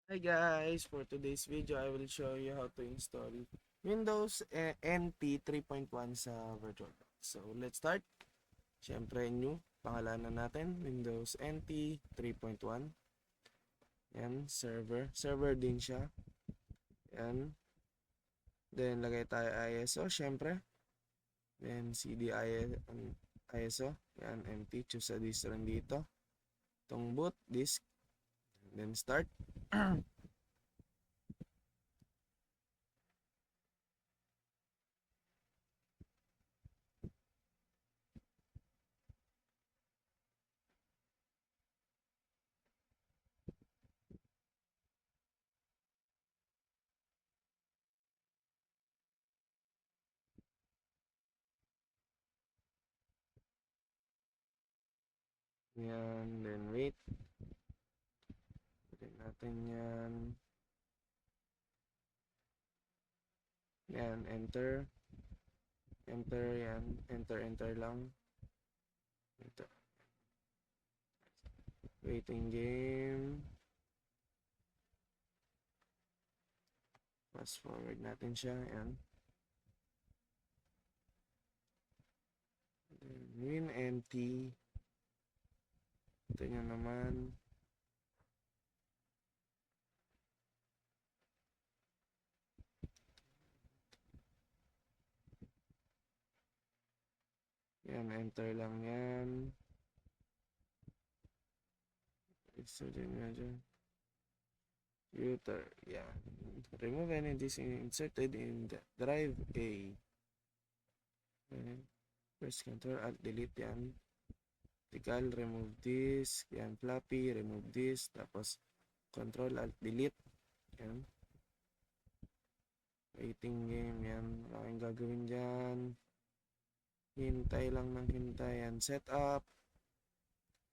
Hi guys, for today's video I will show you how to install Windows NT 3.1 sa VirtualBox. So let's start. Siyempre new, pangalanan natin Windows NT 3.1. Yan, server din siya. Yan. Then lagay tayo ISO siyempre. Then CD ISO. Yan, empty. Choose a disk rin dito. Itong boot disk. Then start. Yan, then wait. Pwede natin yan. Yan, enter. Enter yan. Enter lang. Enter. Waiting game. Fast forward natin siya. Yan. Win empty. Ito nyo naman. Yan, enter lang yan. Isa din nga dyan. Computer. Yan. Remove any disk inserted in the drive A. Okay. Press Ctrl Alt Delete yan. Vertical, remove disk. Yan, floppy, remove disk. Tapos Ctrl Alt Delete. Yan. Waiting game. Yan. Maraming gagawin dyan. Hintay lang ng hintay. Yan. Setup.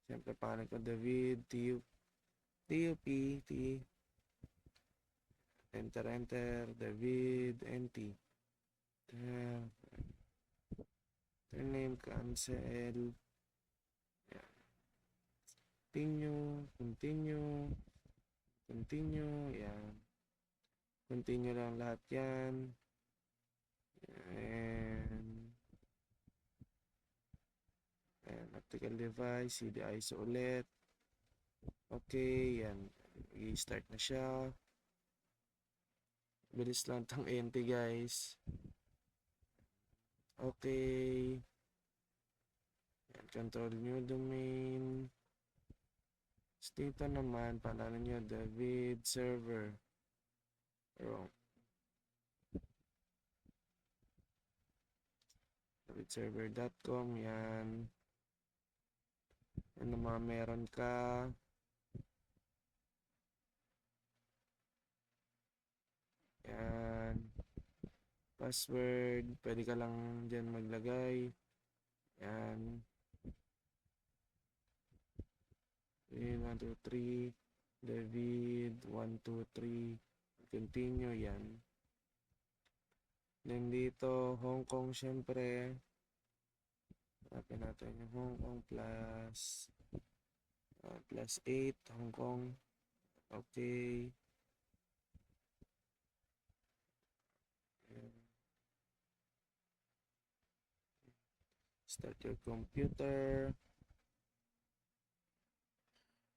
Siyempre, pangalan ko David. TUP. Enter. David. NT. Turn name. Cancel. Yan. Continue. Yan. Continue lang lahat yan. And optical device, CD ISO ulit. Okay, yan. I-start na siya. Bilis lang tang NT guys. Okay. Yan, control new domain. Dito naman, pangalan nyo, David server. Wrong. davidserver.com, yan. Yan naman meron ka. Yan. Password, pwede ka lang dyan maglagay. Yan. 1, 2, 3. David, 1, 2, 3. Continue, yan. Then dito, Hong Kong syempre. Hanapin natin yung Hong Kong plus 8, Hong Kong. Okay. Start your computer.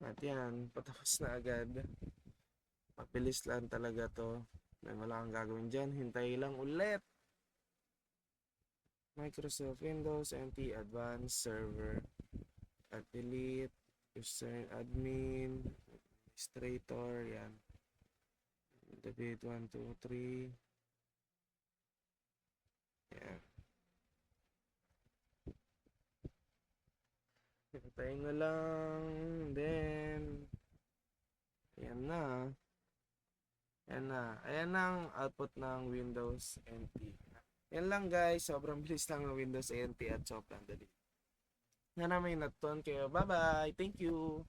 At yan, patapos na agad. Mabilis lang talaga to. May wala kang gagawin dyan. Hintay lang ulit. Microsoft Windows NT Advanced Server. At delete. User admin. Administrator. Yan. David 1, 2, 3. Yan. Hintayin mo lang. Then, ayan na. Ayan na ang output ng Windows NT. Yan lang guys. Sobrang bilis lang ng Windows NT at sobrang dali. Nga na may natutunan kayo. Bye-bye. Thank you.